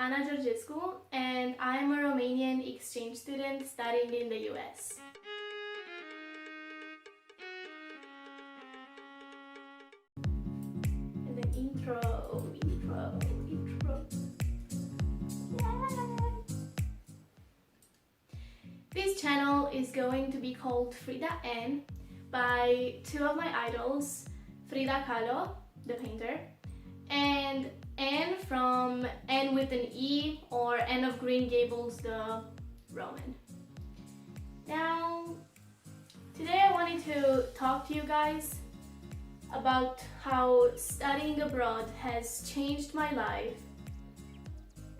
Ana Georgescu, and I am a Romanian exchange student studying in the US. And then intro. Yay! This channel is going to be called Frida Anne by two of my idols, Frida Kahlo, the painter, and Anne from Anne with an E, or Anne of Green Gables, the Roman. Now, today I wanted to talk to you guys about how studying abroad has changed my life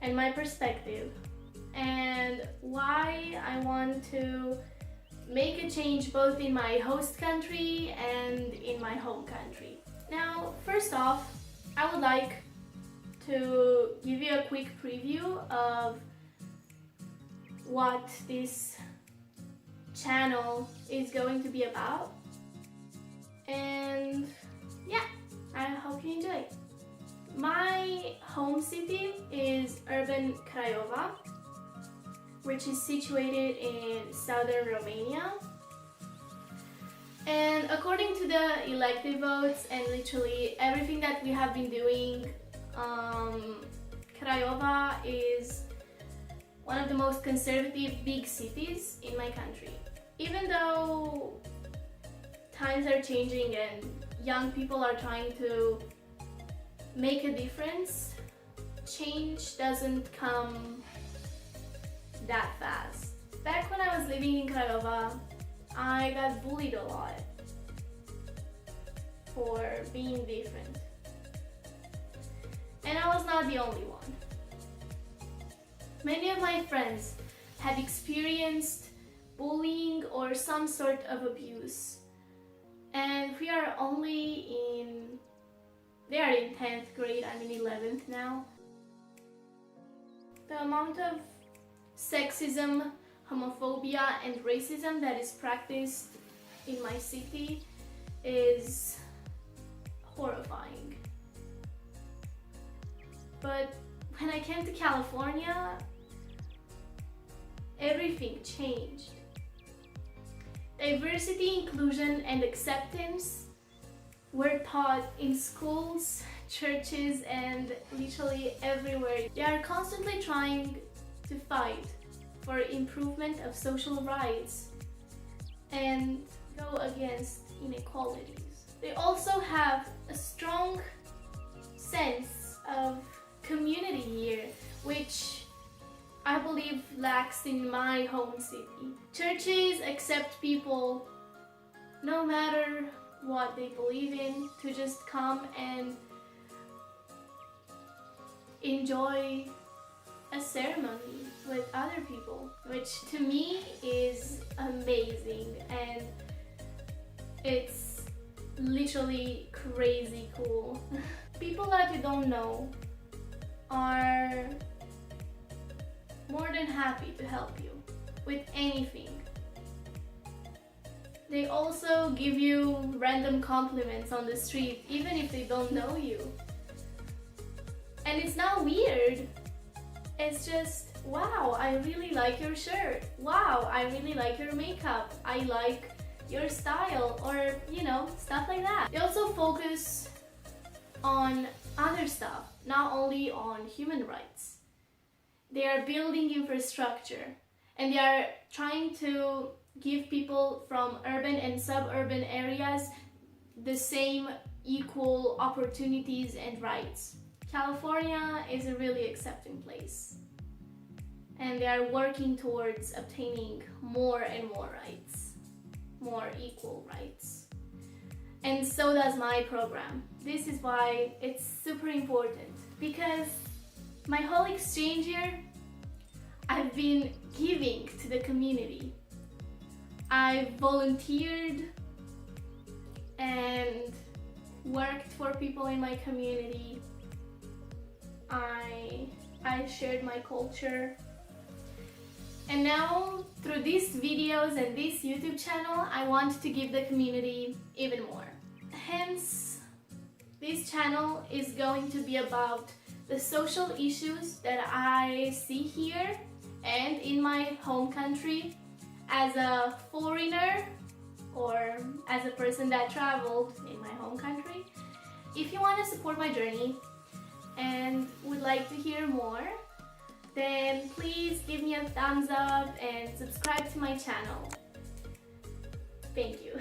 and my perspective, and why I want to make a change both in my host country and in my home country. Now, first off, I would like to give you a quick preview of what this channel is going to be about. And yeah, I hope you enjoy. My home city is urban Craiova, which is situated in southern Romania. And according to the elective votes and literally everything that we have been doing, Craiova is one of the most conservative big cities in my country. Even though times are changing and young people are trying to make a difference, change doesn't come that fast. Back when I was living in Craiova, I got bullied a lot for being different. And I was not the only one. Many of my friends had experienced bullying or some sort of abuse. And we are they are in 10th grade, I'm in 11th now. The amount of sexism, homophobia and racism that is practiced in my city is horrifying. But when I came to California, everything changed. Diversity, inclusion, and acceptance were taught in schools, churches, and literally everywhere. They are constantly trying to fight for improvement of social rights and go against inequalities. They also have a strong sense of community here, which I believe lacks in my home city. Churches accept people no matter what they believe in to just come and enjoy a ceremony with other people, which to me is amazing, and it's literally crazy cool. People that you don't know are more than happy to help you with anything. They also give you random compliments on the street, even if they don't know you. And it's not weird. It's just, wow, I really like your shirt. Wow, I really like your makeup. I like your style, or stuff like that. They also focus on other stuff, not only on human rights. They are building infrastructure, and they are trying to give people from urban and suburban areas the same equal opportunities and rights. California is a really accepting place, and they are working towards obtaining more and more rights, more equal rights. And so does my program. This is why it's super important, because my whole exchange year I've been giving to the community. I volunteered and worked for people in my community. I shared my culture. And now, through these videos and this YouTube channel, I want to give the community even more. Hence, this channel is going to be about the social issues that I see here and in my home country as a foreigner or as a person that traveled in my home country. If you want to support my journey and would like to hear more, then please give me a thumbs up and subscribe to my channel. Thank you.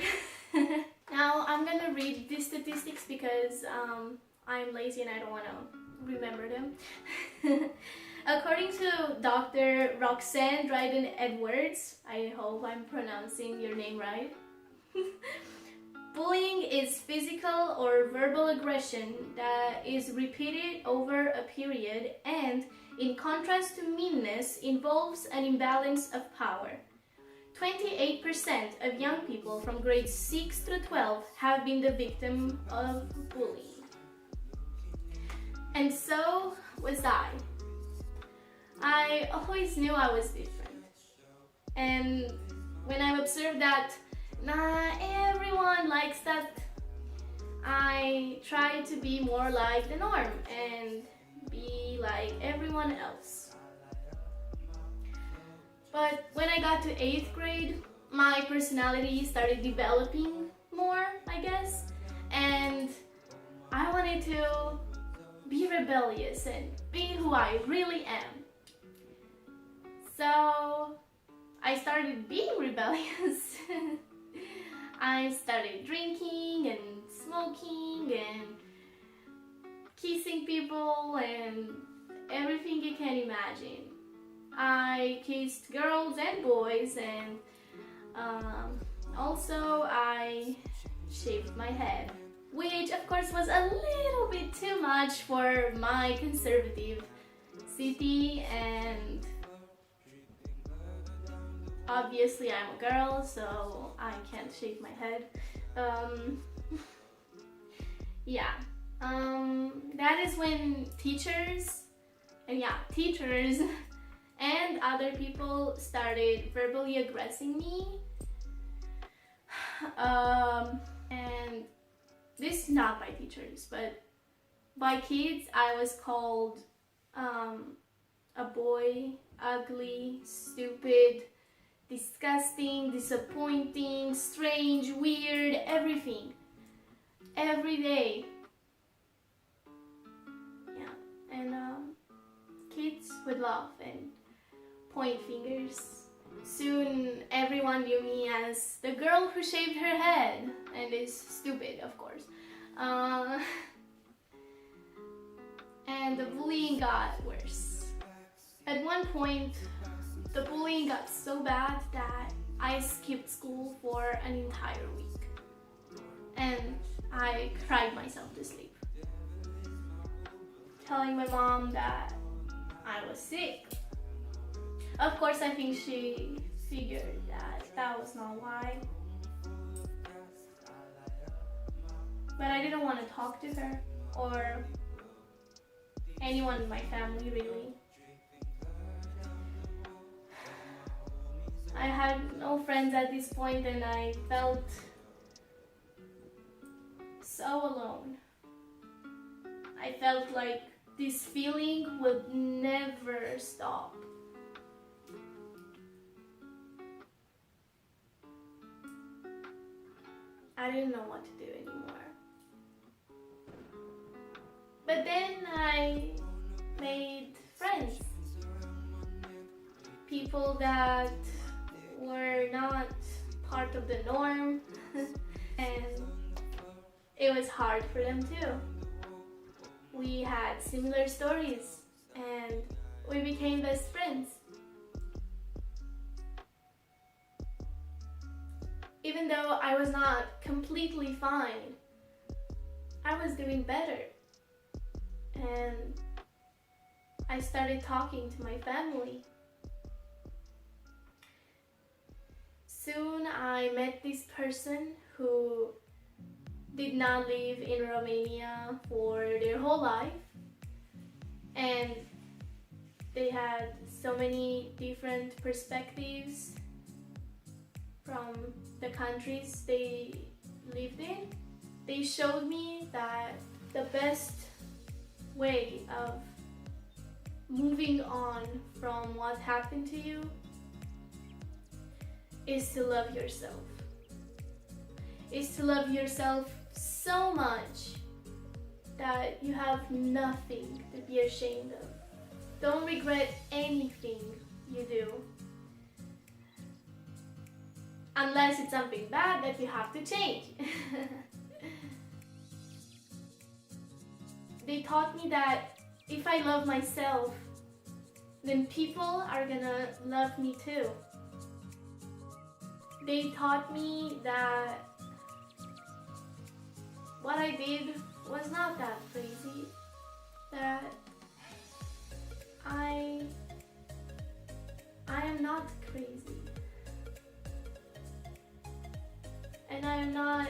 Now I'm gonna read these statistics because I'm lazy and I don't want to remember them. According to Dr. Roxanne Dryden Edwards, I hope I'm pronouncing your name right, bullying is physical or verbal aggression that is repeated over a period and, in contrast to meanness, involves an imbalance of power. 28% of young people from grades 6 through 12 have been the victim of bullying. And so was I. I always knew I was different. And when I observed that everyone likes that, I tried to be more like the norm and be like everyone else. But when I got to 8th grade, my personality started developing more, I guess, and I wanted to be rebellious and be who I really am. So I started being rebellious. I started drinking and smoking and kissing people and everything you can imagine. I kissed girls and boys, and also I shaved my head, which of course was a little bit too much for my conservative city, and obviously I'm a girl, so I can't shave my head. Yeah, that is when teachers and other people started verbally aggressing me. And this not by teachers, but by kids. I was called a boy, ugly, stupid, disgusting, disappointing, strange, weird, everything. Every day. Yeah, and kids would laugh and point fingers. Soon everyone knew me as the girl who shaved her head and is stupid, of course. And the bullying got worse. At one point, the bullying got so bad that I skipped school for an entire week. And I cried myself to sleep, telling my mom that I was sick. Of course, I think she figured that that was not why. But I didn't want to talk to her or anyone in my family, really. I had no friends at this point and I felt so alone. I felt like this feeling would never stop. I didn't know what to do anymore. But then I made friends. People that were not part of the norm. And it was hard for them too. We had similar stories and we became best friends. Even though I was not completely fine, I was doing better. And I started talking to my family. Soon I met this person who did not live in Romania for their whole life, and they had so many different perspectives from the countries they lived in. They showed me that the best way of moving on from what happened to you is to love yourself. Is to love yourself so much that you have nothing to be ashamed of. Don't regret anything you do. Unless it's something bad that you have to change. They taught me that if I love myself, then people are gonna love me too. They taught me that what I did was not that crazy, that I am not crazy, and I am not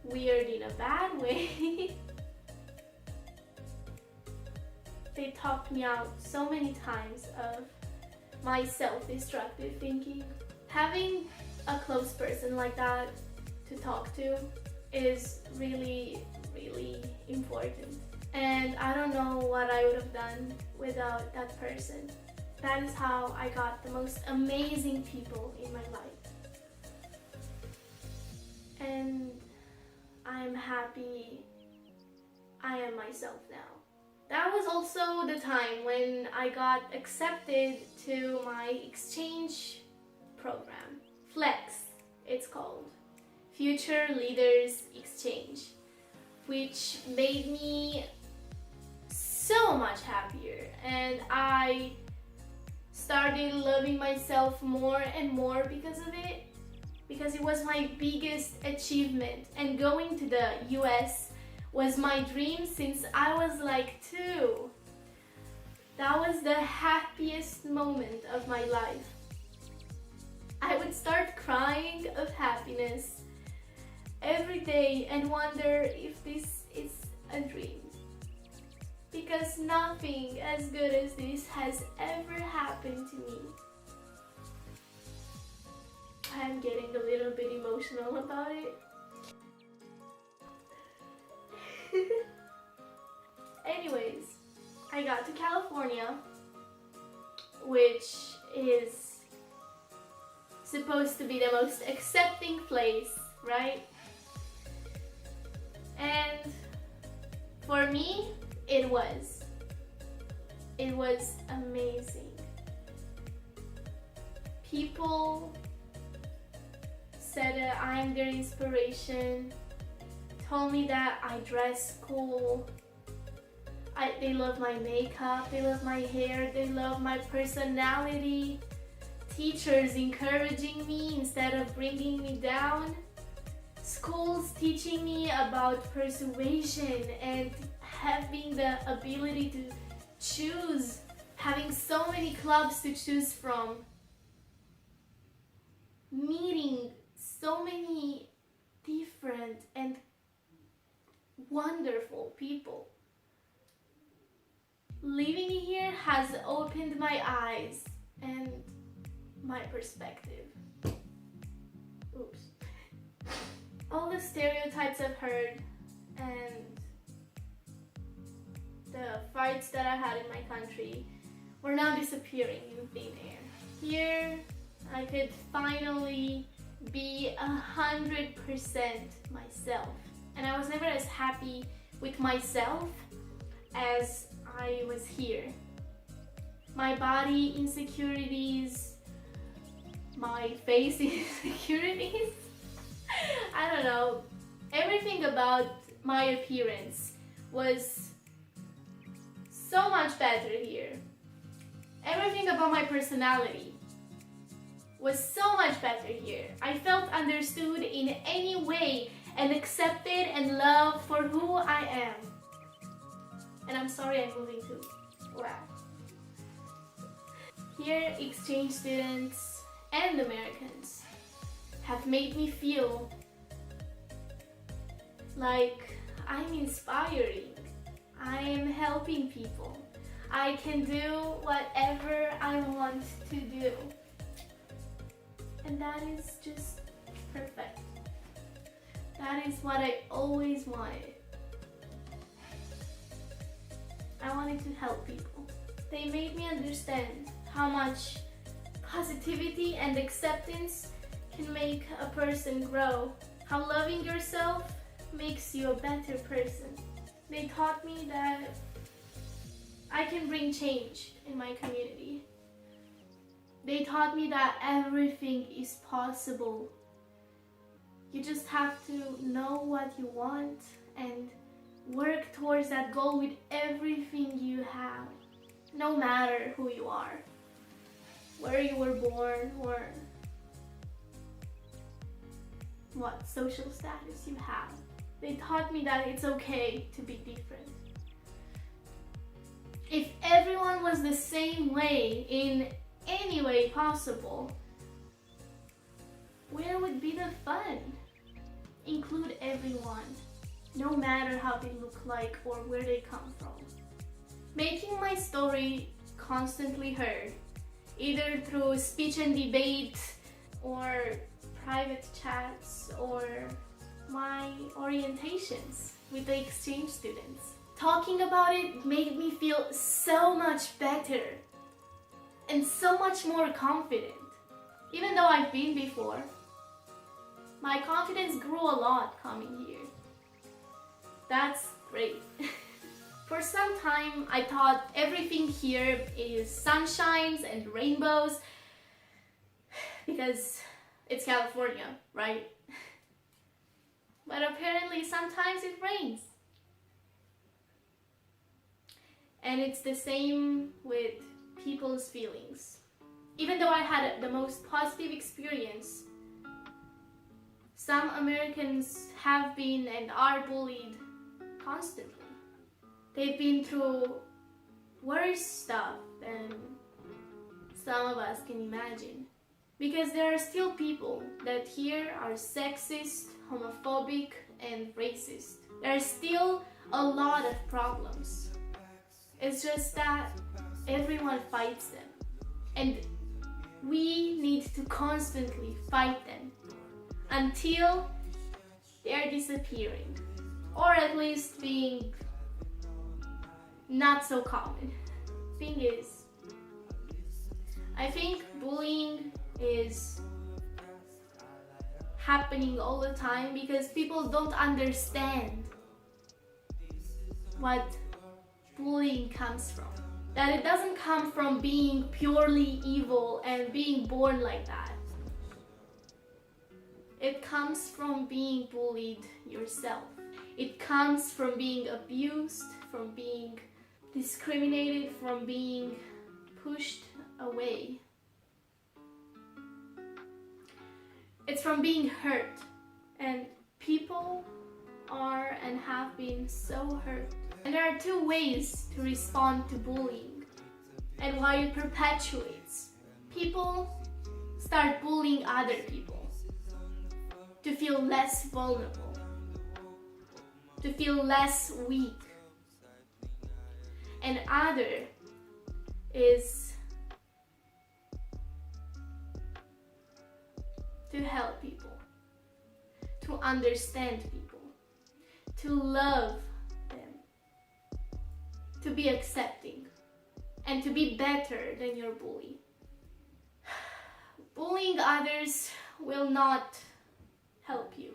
weird in a bad way. They talked me out so many times of my self-destructive thinking. Having a close person like that to talk to is really, really important. And I don't know what I would have done without that person. That is how I got the most amazing people in my life. And I'm happy I am myself now. That was also the time when I got accepted to my exchange program. FLEX, it's called. Future Leaders Exchange, which made me so much happier, and I started loving myself more and more because of it, because it was my biggest achievement, and going to the US was my dream since I was like 2. That was the happiest moment of my life. I would start crying of happiness every day and wonder if this is a dream. Because nothing as good as this has ever happened to me. I'm getting a little bit emotional about it. Anyways, I got to California, which is supposed to be the most accepting place, right? And for me, it was amazing. People said that I'm their inspiration, told me that I dress cool. They love my makeup, they love my hair, they love my personality. Teachers encouraging me instead of bringing me down. Schools teaching me about persuasion and having the ability to choose, having so many clubs to choose from. Meeting so many different and wonderful people. Living here has opened my eyes and my perspective. Oops. All the stereotypes I've heard and the fights that I had in my country were now disappearing in thin air. Here, I could finally be 100% myself. And I was never as happy with myself as I was here. My body insecurities, my face insecurities, I don't know, everything about my appearance was so much better here. Everything about my personality was so much better here. I felt understood in any way and accepted and loved for who I am. And I'm sorry I'm moving too. Wow. Here, exchange students and Americans have made me feel like I'm inspiring. I am helping people. I can do whatever I want to do. And that is just perfect. That is what I always wanted. I wanted to help people. They made me understand how much positivity and acceptance can make a person grow. How loving yourself makes you a better person. They taught me that I can bring change in my community. They taught me that everything is possible. You just have to know what you want and work towards that goal with everything you have. No matter who you are, where you were born, or what social status you have. They taught me that it's okay to be different. If everyone was the same way in any way possible, where would be the fun? Include everyone, no matter how they look like or where they come from. Making my story constantly heard, either through speech and debate or private chats or my orientations with the exchange students. Talking about it made me feel so much better and so much more confident. Even though I've been before, my confidence grew a lot coming here. That's great. For some time, I thought everything here is sunshines and rainbows because it's California, right? But apparently sometimes it rains. And it's the same with people's feelings. Even though I had the most positive experience, some Americans have been and are bullied constantly. They've been through worse stuff than some of us can imagine. Because there are still people that here are sexist, homophobic, and racist. There are still a lot of problems. It's just that everyone fights them. And we need to constantly fight them until they're disappearing. Or at least being not so common. Thing is, I think bullying is happening all the time because people don't understand what bullying comes from. That it doesn't come from being purely evil and being born like that. It comes from being bullied yourself. It comes from being abused, from being discriminated, from being pushed away. It's from being hurt. And people are and have been so hurt. And there are two ways to respond to bullying and why it perpetuates. People start bullying other people to feel less vulnerable, to feel less weak. And other is to help people, to understand people, to love them, to be accepting, and to be better than your bully. Bullying others will not help you.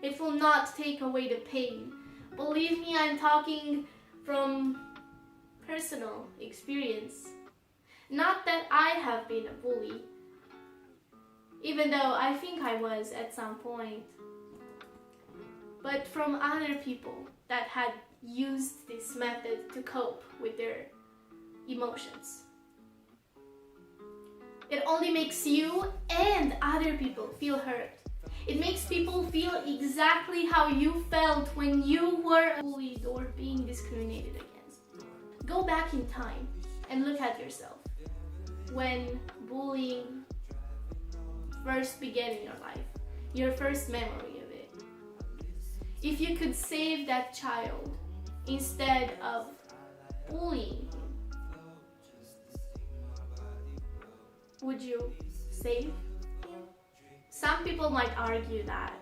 It will not take away the pain. Believe me, I'm talking from personal experience. Not that I have been a bully, even though I think I was at some point, but from other people that had used this method to cope with their emotions. It only makes you and other people feel hurt. It makes people feel exactly how you felt when you were bullied or being discriminated against. Go back in time and look at yourself when bullying first began in your life, your first memory of it. If you could save that child instead of bullying him, would you save him? Some people might argue that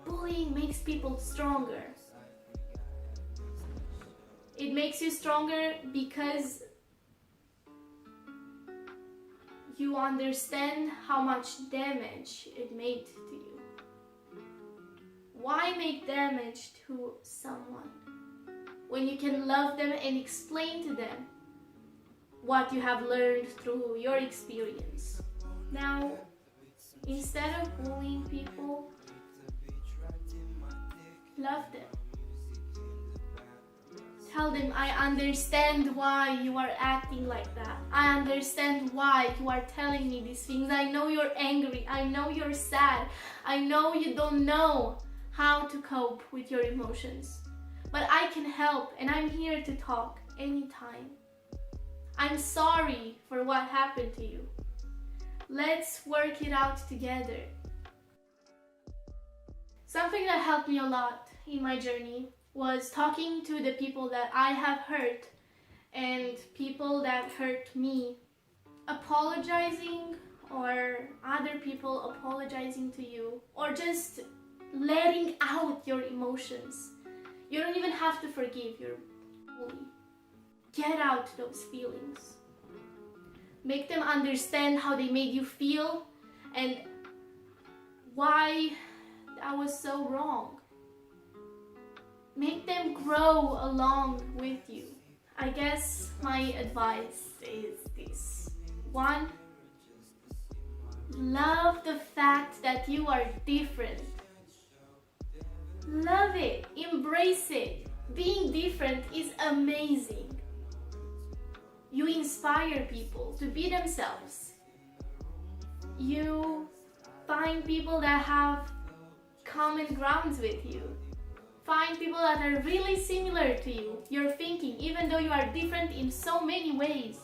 bullying makes people stronger. It makes you stronger because understand how much damage it made to you. Why make damage to someone when you can love them and explain to them what you have learned through your experience? Now, instead of bullying people, love them. Tell them, I understand why you are acting like that. I understand why you are telling me these things. I know you're angry. I know you're sad. I know you don't know how to cope with your emotions. But I can help, and I'm here to talk anytime. I'm sorry for what happened to you. Let's work it out together. Something that helped me a lot in my journey was talking to the people that I have hurt and people that hurt me. Apologizing, or other people apologizing to you, or just letting out your emotions. You don't even have to forgive your bully. Get out those feelings. Make them understand how they made you feel and why that was so wrong. Make them grow along with you. I guess my advice is this. 1, love the fact that you are different. Love it, embrace it. Being different is amazing. You inspire people to be themselves. You find people that have common grounds with you. Find people that are really similar to you, your thinking, even though you are different in so many ways.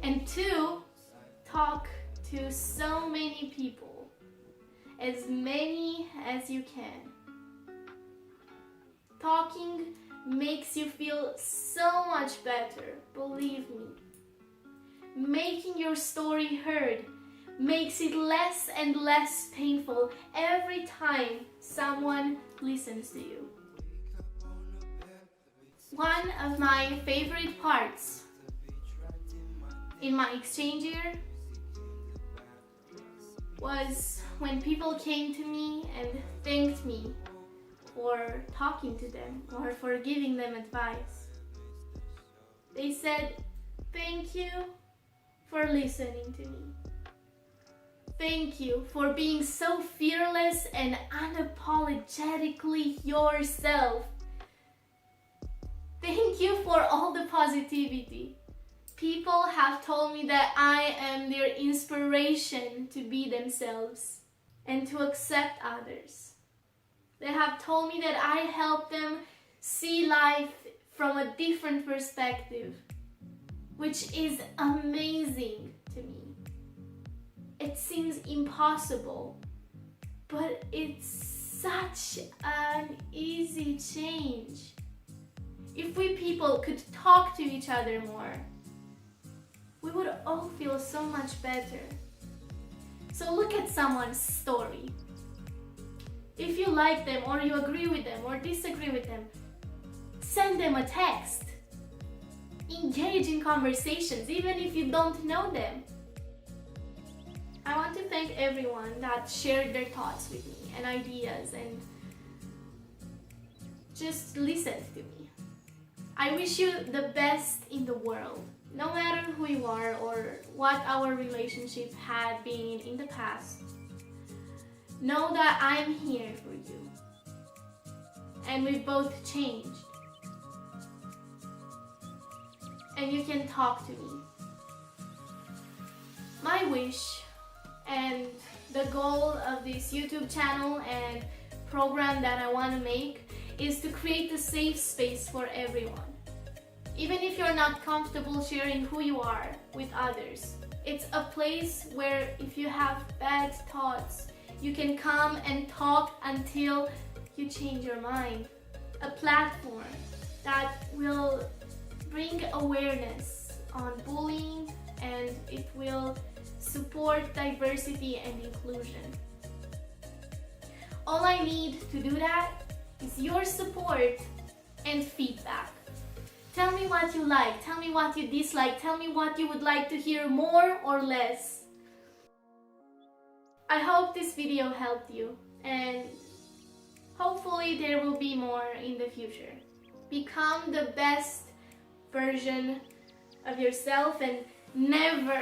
And 2, talk to so many people, as many as you can. Talking makes you feel so much better, believe me. Making your story heard makes it less and less painful every time someone listens to you. One of my favorite parts in my exchange year was when people came to me and thanked me for talking to them or for giving them advice. They said, "Thank you for listening to me. Thank you for being so fearless and unapologetically yourself. Thank you for all the positivity. People have told me that I am their inspiration to be themselves and to accept others. They have told me that I help them see life from a different perspective, which is amazing to me. It seems impossible, but it's such an easy change. If we people could talk to each other more, we would all feel so much better. So look at someone's story. If you like them, or you agree with them, or disagree with them, send them a text. Engage in conversations, even if you don't know them. I want to thank everyone that shared their thoughts with me and ideas and just listened to me. I wish you the best in the world, no matter who you are or what our relationship had been in the past. Know that I'm here for you, and we've both changed, and you can talk to me. My wish and the goal of this YouTube channel and program that I want to make is to create a safe space for everyone. Even if you're not comfortable sharing who you are with others, it's a place where if you have bad thoughts, you can come and talk until you change your mind. A platform that will bring awareness on bullying, and it will support diversity and inclusion. All I need to do that is your support and feedback. Tell me what you like, tell me what you dislike, tell me what you would like to hear more or less. I hope this video helped you, and hopefully there will be more in the future. Become the best version of yourself and never,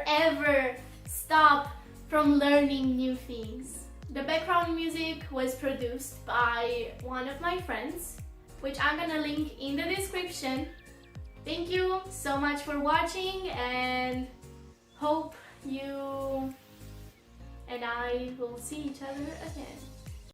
ever stop from learning new things. The background music was produced by one of my friends, which I'm gonna link in the description. Thank you so much for watching, and hope you and I will see each other again.